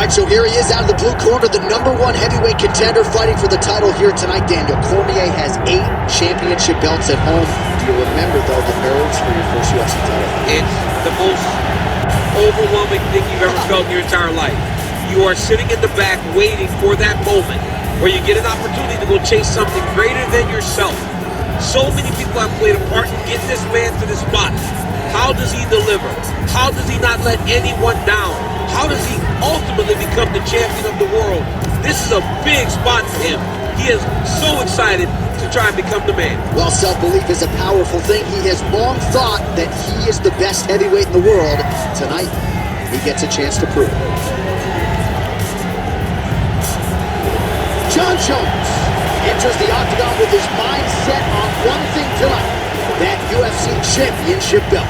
right, so here he is out of the blue corner, the #1 heavyweight contender fighting for the title here tonight. Daniel Cormier has 8 championship belts at home. Do you remember, though, the nerves for your first UFC title? It's the most overwhelming thing you've ever felt in your entire life. You are sitting in the back waiting for that moment where you get an opportunity to go chase something greater than yourself. So many people have played a part in getting this man to this spot. How does he deliver? How does he not let anyone down? How does he ultimately become the champion of the world? This is a big spot for him. He is so excited to try and become the man. Well, self-belief is a powerful thing. He has long thought that he is the best heavyweight in the world. Tonight, he gets a chance to prove it. Jon Jones enters the octagon with his mind set on one thing tonight, that UFC championship belt.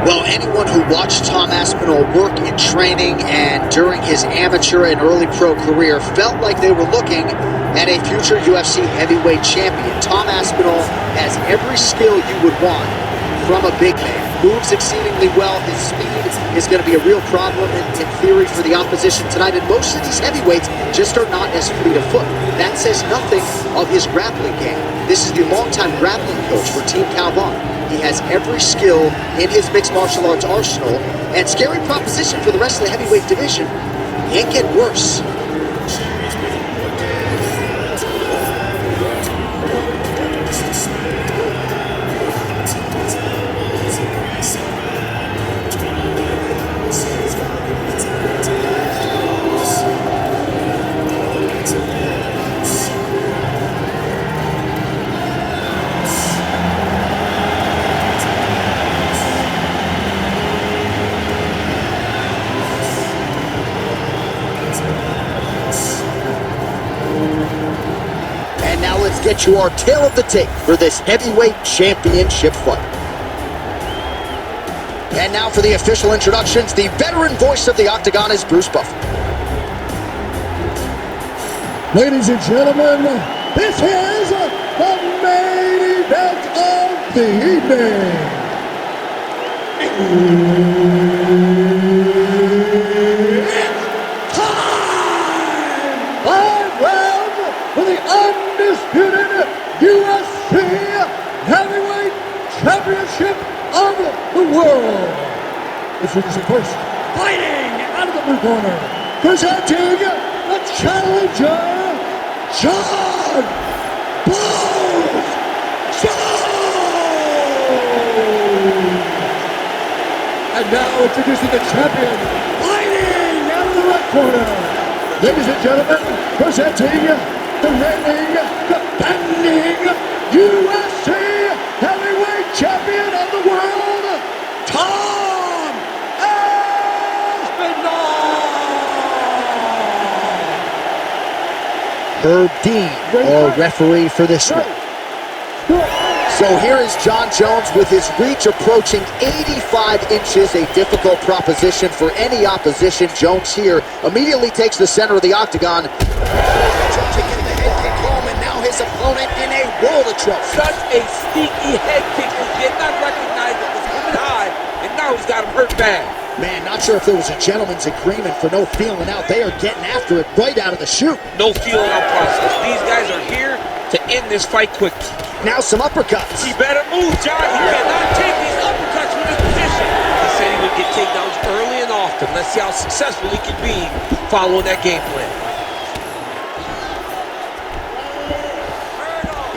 Well, anyone who watched Tom Aspinall work in training and during his amateur and early pro career felt like they were looking at a future UFC heavyweight champion. Tom Aspinall has every skill you would want from a big man. Moves exceedingly well. His speed is going to be a real problem in theory for the opposition tonight. And most of these heavyweights just are not as fleet of foot. That says nothing of his grappling game. This is the longtime grappling coach for Team Calvin. He has every skill in his mixed martial arts arsenal, and scary proposition for the rest of the heavyweight division. Can't get worse. Let's get you our tale of the tape for this heavyweight championship fight. And now for the official introductions, the veteran voice of the Octagon is Bruce Buffer. Ladies and gentlemen, this is the main event of the evening. It's time! 5 rounds for the undisputed UFC Heavyweight Championship of the world. This is the first fighting out of the blue corner, presenting the challenger, Jon Jones. And now introducing the champion, fighting out of the red corner. Ladies and gentlemen, presenting the reigning, defending UFC Heavyweight Champion of the world, Tom Aspinall. Herb Dean, our referee for this one. So here is Jon Jones with his reach approaching 85 inches, a difficult proposition for any opposition. Jones here immediately takes the center of the octagon. Taking the head kick home, and now his opponent in a world of trouble. Such a sneaky head kick. He did not recognize it was coming high, and now he's got him hurt bad. Man, not sure if there was a gentleman's agreement for no feeling out. They are getting after it right out of the chute. No feeling out process. These guys are here to end this fight quickly. Now some uppercuts. He better move, John. He cannot take these uppercuts from this position. He said he would get takedowns early and often. Let's see how successful he can be following that game plan.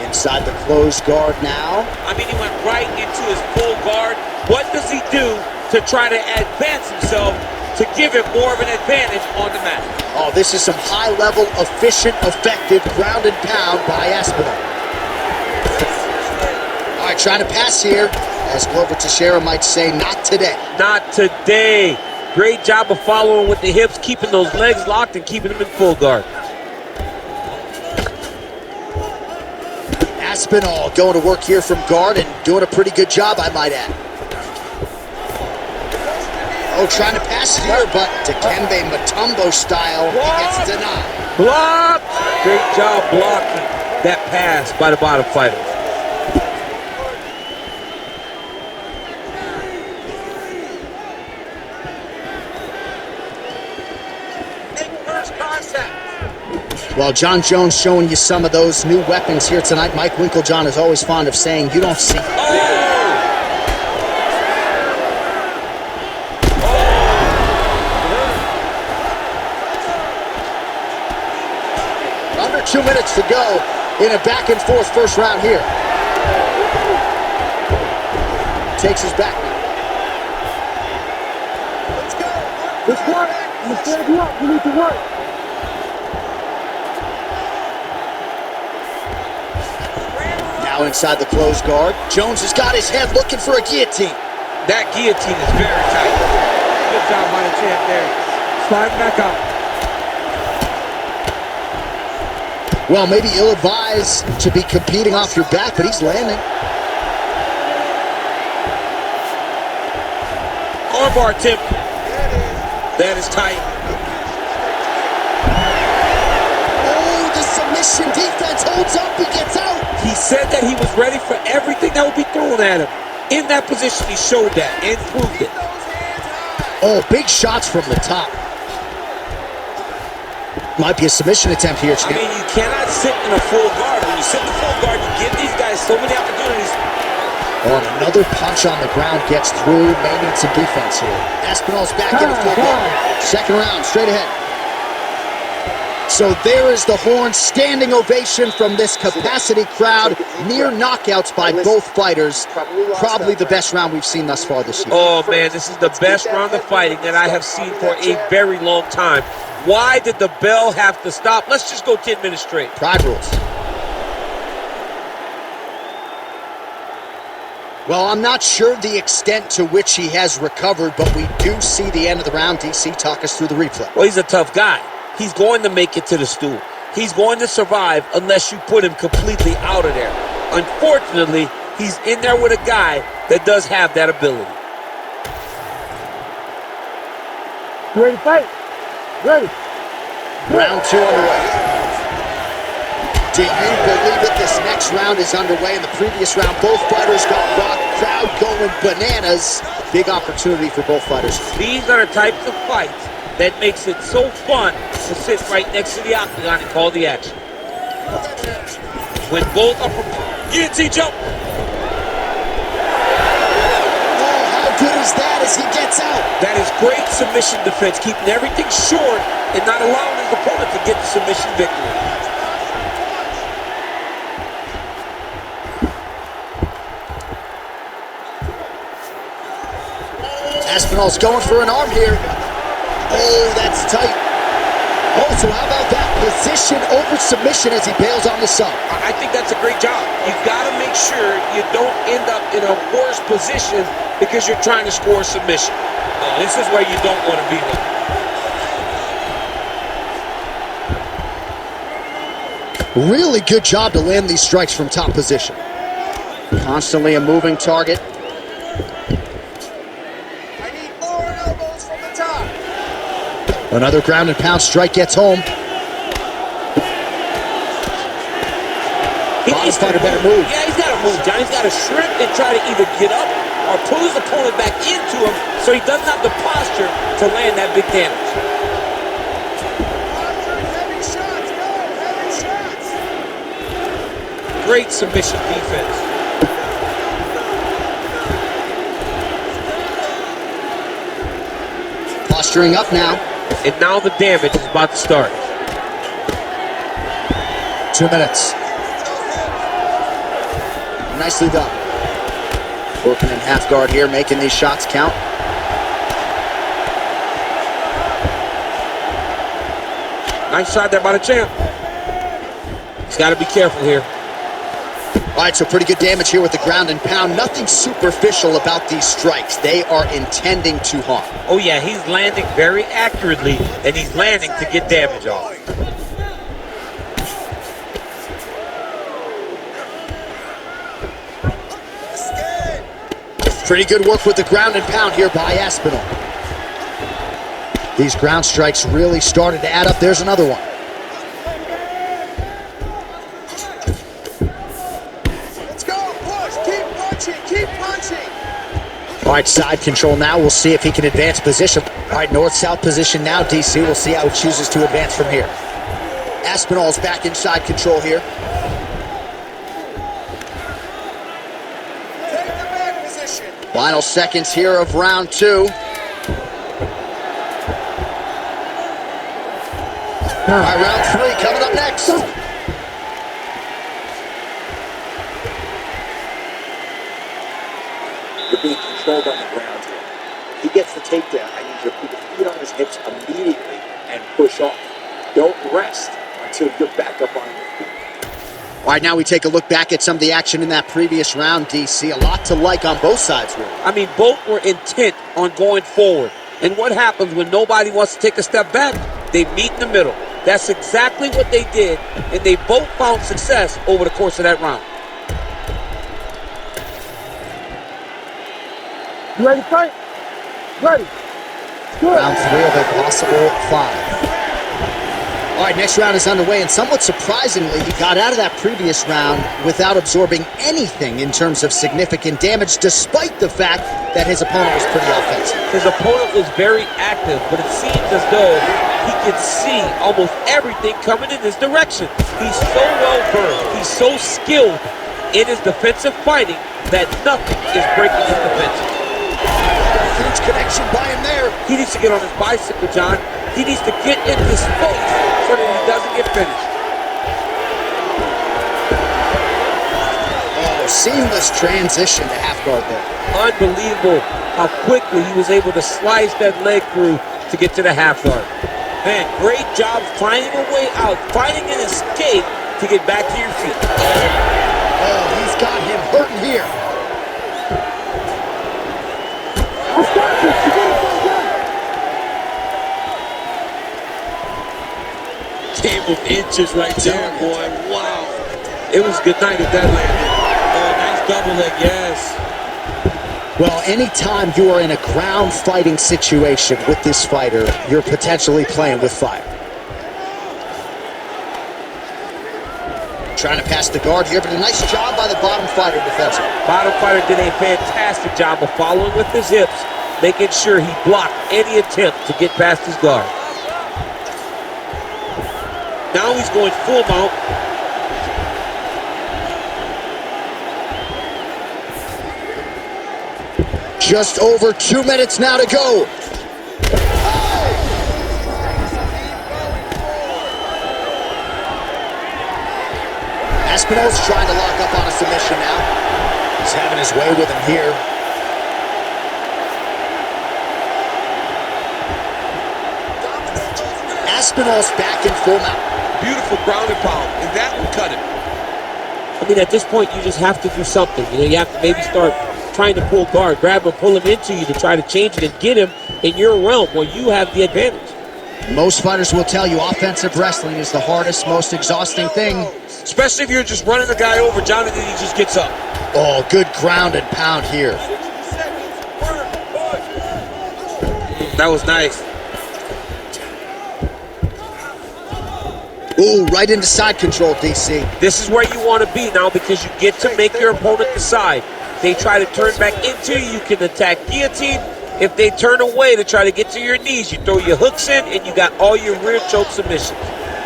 Inside the closed guard now. I mean, he went right into his full guard. What does he do to try to advance himself to give him more of an advantage on the mat? Oh, this is some high-level, efficient, effective ground and pound by Aspinall. All right, trying to pass here. As Glover Teixeira might say, not today. Not today. Great job of following with the hips, keeping those legs locked and keeping them in full guard. Aspinall going to work here from guard and doing a pretty good job, I might add. Oh, trying to pass it here, but Dikembe Mutombo style, he gets denied. Blocked! Great job blocking that pass by the bottom fighter. Well, John Jones showing you some of those new weapons here tonight. Mike Winklejohn is always fond of saying, you don't see. Under 2 minutes to go in a back-and-forth first round here. Takes his back now. Let's go. Let's work. Let's stand you up. We need to work. Now inside the closed guard. Jones has got his head looking for a guillotine. That guillotine is very tight. Good job by the champ there. Slide back up. Well, maybe ill-advised to be competing off your back, but he's landing. Armbar attempt. That is tight. Oh, the submission defense holds up. He gets out. He said that he was ready for everything that would be thrown at him. In that position, he showed that and proved it. Oh, big shots from the top. Might be a submission attempt here, champ. I mean, you cannot sit in a full guard. When you sit in a full guard, you give these guys so many opportunities. Oh, and another punch on the ground gets through. May need some defense here. Aspinall's back in a full guard. Second round, straight ahead. So there is the horn, standing ovation from this capacity crowd. Near knockouts by both fighters. Probably the best round we've seen thus far this year. Oh, man, this is the best round of fighting that I have seen for a very long time. Why did the bell have to stop? Let's just go 10 minutes straight. Pride rules. Well, I'm not sure the extent to which he has recovered, but we do see the end of the round. DC, talk us through the replay. Well, he's a tough guy. He's going to make it to the stool. He's going to survive unless you put him completely out of there. Unfortunately, he's in there with a guy that does have that ability. You ready to fight? Ready. Round 2 underway. Do you believe it? This next round is underway. In the previous round, both fighters got rocked. Crowd going bananas. Big opportunity for both fighters. These are the types of fights that makes it so fun to sit right next to the octagon and call the action. When both are guillotine jump. Oh, how good is that as he gets out? That is great submission defense, keeping everything short and not allowing his opponent to get the submission victory. Aspinall's going for an arm here. Oh, that's tight. Oh, so how about that position over submission as he bails on the sub? I think that's a great job. You've got to make sure you don't end up in a worse position because you're trying to score a submission. This is where you don't want to be there. Really good job to land these strikes from top position. Constantly a moving target. Another ground and pound strike gets home. Bottom fighter better move. Yeah, he's got to move, John. He's got to shrimp and try to either get up or pull his opponent back into him so he doesn't have the posture to land that big damage. Great submission defense. Posturing up now. And now the damage is about to start. 2 minutes. Nicely done. Working in half guard here, making these shots count. Nice shot there by the champ. He's got to be careful here. All right, so pretty good damage here with the ground and pound. Nothing superficial about these strikes. They are intending to harm. Oh, yeah, he's landing very accurately, and he's landing to get damage off. Pretty good work with the ground and pound here by Aspinall. These ground strikes really started to add up. There's another one. Let's go, push, keep punching, keep punching. All right, side control now. We'll see if he can advance position. All right, north-south position now, DC. We'll see how he chooses to advance from here. Aspinall's back in side control here. Take the back position. Final seconds here of round 2. All right, round 3 coming up next. You're being controlled on the ground here. He gets the takedown. I need you to put your feet on his hips immediately and push off. Don't rest until you're back up on your feet. All right, now we take a look back at some of the action in that previous round, DC. A lot to like on both sides, really. I mean, both were intent on going forward. And what happens when nobody wants to take a step back? They meet in the middle. That's exactly what they did, and they both found success over the course of that round. You ready to fight? Ready. Good. Round 3 of a possible 5. All right, next round is underway, and somewhat surprisingly, he got out of that previous round without absorbing anything in terms of significant damage, despite the fact that his opponent was pretty offensive. His opponent was very active, but it seems as though he could see almost everything coming in his direction. He's so well versed, he's so skilled in his defensive fighting that nothing is breaking his defense. Huge connection by him there. He needs to get on his bicycle, John. He needs to get into space so that he doesn't get finished. Oh, seamless transition to half guard there. Unbelievable how quickly he was able to slice that leg through to get to the half guard. Man, great job finding a way out, finding an escape to get back to your feet. Oh, he's got him hurting here. Came with inches right there, boy. Wow. It was good night if that landed. Oh, nice double leg, yes. Well, anytime you are in a ground fighting situation with this fighter, you're potentially playing with fire. Trying to pass the guard here, but a nice job by the bottom fighter defensively. Bottom fighter did a fantastic job of following with his hips, making sure he blocked any attempt to get past his guard. Now he's going full mount. Just over 2 minutes now to go. Aspinall's trying to lock up on a submission now. He's having his way with him here. Aspinall's back in full mount. Beautiful ground and pound, and that will cut him. I mean, at this point, you just have to do something. You know, you have to maybe start trying to pull guard, grab him, pull him into you to try to change it and get him in your realm where you have the advantage. Most fighters will tell you offensive wrestling is the hardest, most exhausting thing. Especially if you're just running the guy over, John, and then he just gets up. Oh, good ground and pound here. That was nice. Ooh, right into side control, DC. This is where you want to be now because you get to make your opponent decide. They try to turn back into you, you can attack guillotine. If they turn away to try to get to your knees, you throw your hooks in and you got all your rear choke submissions.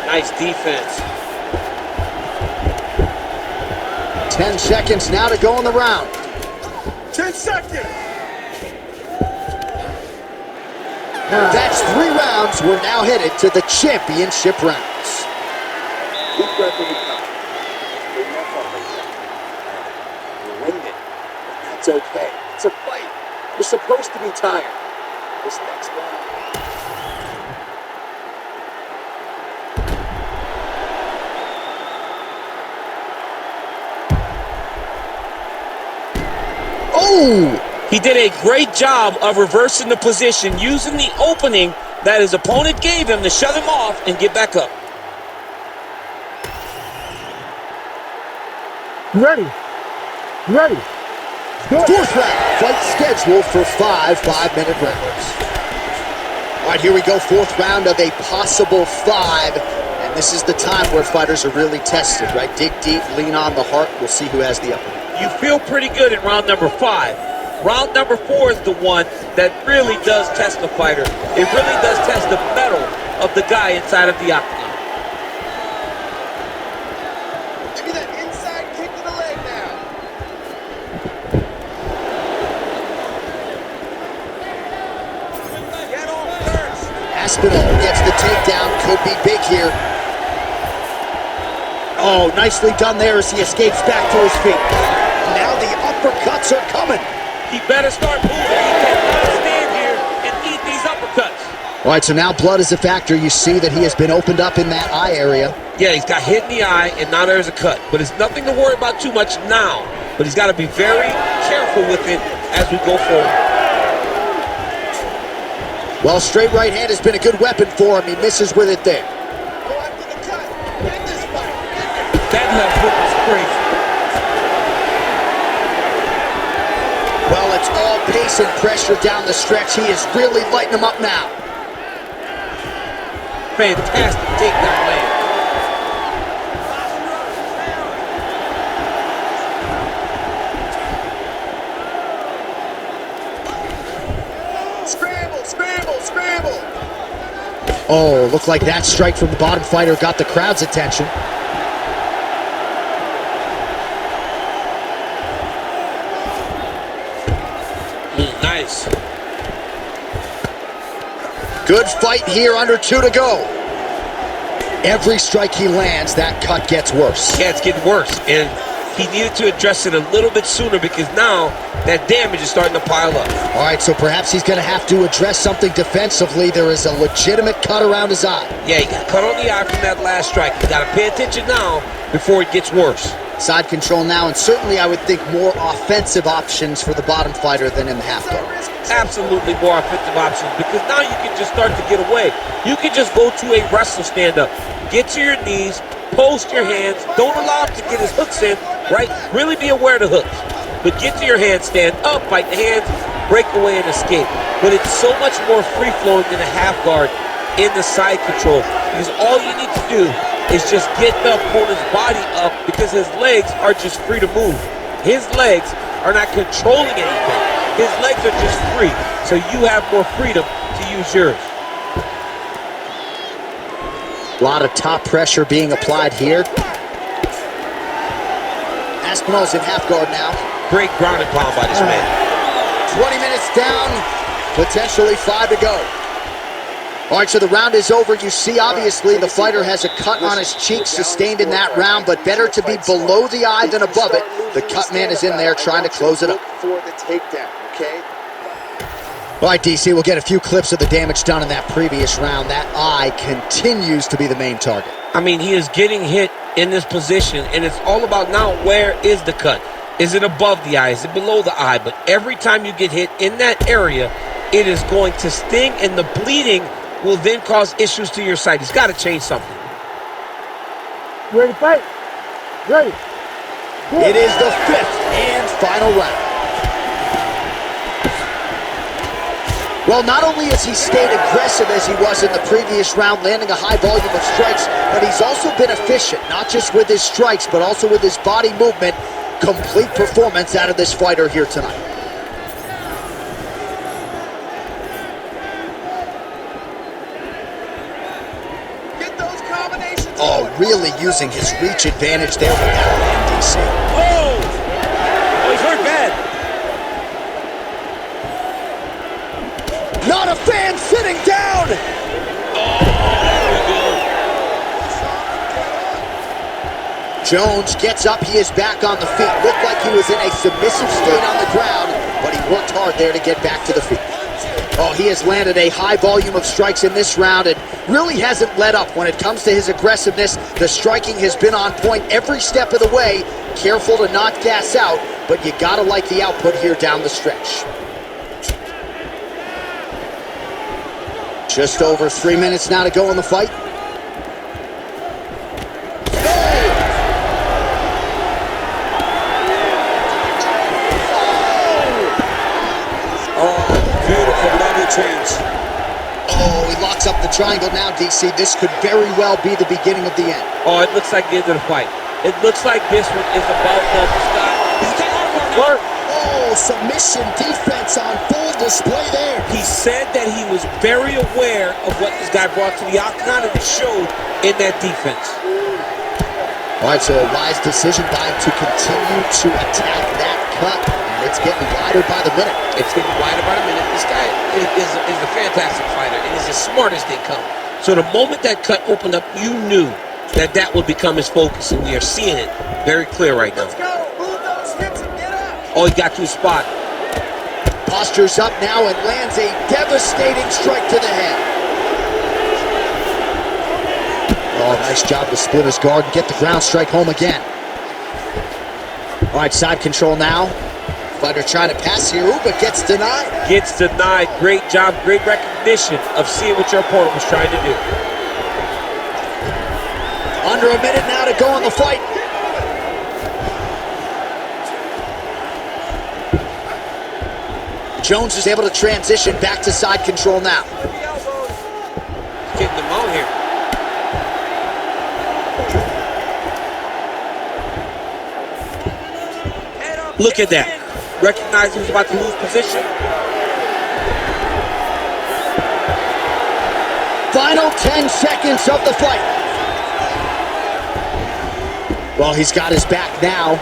Nice defense. 10 seconds now to go in the round. 10 seconds. That's 3 rounds. We're now headed to the championship rounds. Deep breath in the cup. You're not fighting. You're winded. That's okay. It's a fight. You're supposed to be tired. This next round. Oh! He did a great job of reversing the position, using the opening that his opponent gave him to shut him off and get back up. Ready. Ready. Fourth round. Fight scheduled for 5 5-minute rounds. All right, here we go. Fourth round of a possible 5. And this is the time where fighters are really tested, right? Dig deep, lean on the heart. We'll see who has the upper hand. You feel pretty good in round number 5. Round number 4 is the one that really does test the fighter. It really does test the mettle of the guy inside of the octagon. Give me that inside kick to the leg now. Get on first. Aspinall gets the takedown. Could be big here. Oh, nicely done there as he escapes back to his feet. Now the uppercuts are coming. He better start moving. He cannot stand here and eat these uppercuts. All right, so now blood is a factor. You see that he has been opened up in that eye area. Yeah, he's got hit in the eye, and now there's a cut. But it's nothing to worry about too much now. But he's got to be very careful with it as we go forward. Well, straight right hand has been a good weapon for him. He misses with it there. Go after the cut. End this fight. That left hook is crazy. Well, it's all pace and pressure down the stretch. He is really lighting him up now. Fantastic takedown land. Scramble, scramble, scramble. Oh, looked like that strike from the bottom fighter got the crowd's attention. Nice. Good fight here, under 2 to go. Every strike he lands, that cut gets worse. Yeah, it's getting worse. And he needed to address it a little bit sooner because now that damage is starting to pile up. All right, so perhaps he's going to have to address something defensively. There is a legitimate cut around his eye. Yeah, he got cut on the eye from that last strike. He's got to pay attention now before it gets worse. Side control now, and certainly I would think more offensive options for the bottom fighter than in the half guard. Absolutely more offensive options because now you can just start to get away. You can just go to a wrestle stand-up. Get to your knees, post your hands, don't allow him to get his hooks in, right? Really be aware of the hooks. But get to your hands, stand up, fight the hands, break away and escape. But it's so much more free-flowing than a half guard in the side control because all you need to do is just get the opponent's body up because his legs are just free to move. His legs are not controlling anything. His legs are just free, so you have more freedom to use yours. A lot of top pressure being applied here. Aspinall's in half guard now. Great ground and pound by this man. 20 minutes down, potentially 5 to go. All right, so the round is over. You see, obviously, the fighter has a cut on his cheek sustained in that round, but better to be below the eye than above it. The cut man is in there trying to close it up. For the takedown, okay? All right, DC, we'll get a few clips of the damage done in that previous round. That eye continues to be the main target. I mean, he is getting hit in this position, and it's all about now where is the cut? Is it above the eye? Is it below the eye? But every time you get hit in that area, it is going to sting, and the bleeding will then cause issues to your sight. He's got to change something. Ready to fight? Ready. It is the 5th and final round. Well, not only has he stayed aggressive as he was in the previous round, landing a high volume of strikes, but he's also been efficient, not just with his strikes, but also with his body movement. Complete performance out of this fighter here tonight. Get those combinations. Oh, really using his reach advantage there with that land, DC. Oh, he's hurt bad. Not a fan sitting down! Jones gets up, he is back on the feet. Looked like he was in a submissive state on the ground, but he worked hard there to get back to the feet. Oh, he has landed a high volume of strikes in this round and really hasn't let up when it comes to his aggressiveness. The striking has been on point every step of the way. Careful to not gas out, but you gotta like the output here down the stretch. Just over 3 minutes now to go in the fight. change. Oh, he locks up the triangle now, DC. This could very well be the beginning of the end. Oh, it looks like the end of the fight. It looks like this one is about done for Scott. He's taking work. Oh, submission defense on full display there. He said that he was very aware of what this guy brought to the octagon, and it showed in that defense. All right, so a wise decision by him to continue to attack that cut. And it's getting wider by the minute. It's getting wider by the minute. This guy is a fantastic fighter, and he's as smart as they come. So the moment that cut opened up, you knew that that would become his focus, and we are seeing it very clear right now. Let's go. Move those hips and get up. Oh, he got to his spot. Postures up now and lands a devastating strike to the head. Oh, nice job to split his guard and get the ground strike home again. All right, side control now. Fighter trying to pass here, but gets denied. Gets denied. Great job, great recognition of seeing what your opponent was trying to do. Under a minute now to go on the fight. Jones is able to transition back to side control now. Getting them out here. Look at that. Recognized he was about to lose position. Final 10 seconds of the fight. Well, he's got his back now.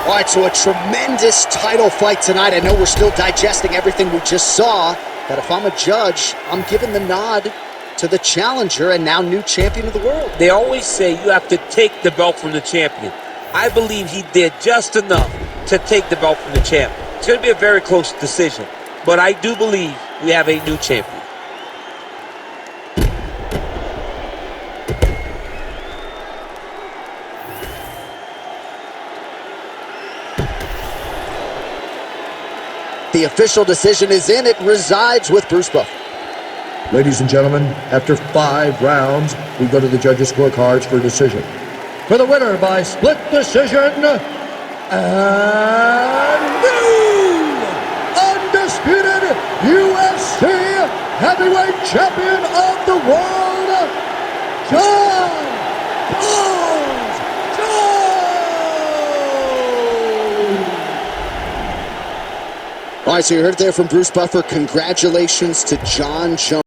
All right, so a tremendous title fight tonight. I know we're still digesting everything we just saw, but if I'm a judge, I'm giving the nod to the challenger and now new champion of the world. They always say you have to take the belt from the champion. I believe he did just enough to take the belt from the champ. It's going to be a very close decision, but I do believe we have a new champion. The official decision is in. It resides with Bruce Buffer. Ladies and gentlemen, after 5 rounds, we go to the judges' scorecards for a decision. For the winner by split decision, and new undisputed UFC heavyweight champion of the world, John Jones. All right, so you heard it there from Bruce Buffer. Congratulations to John Jones.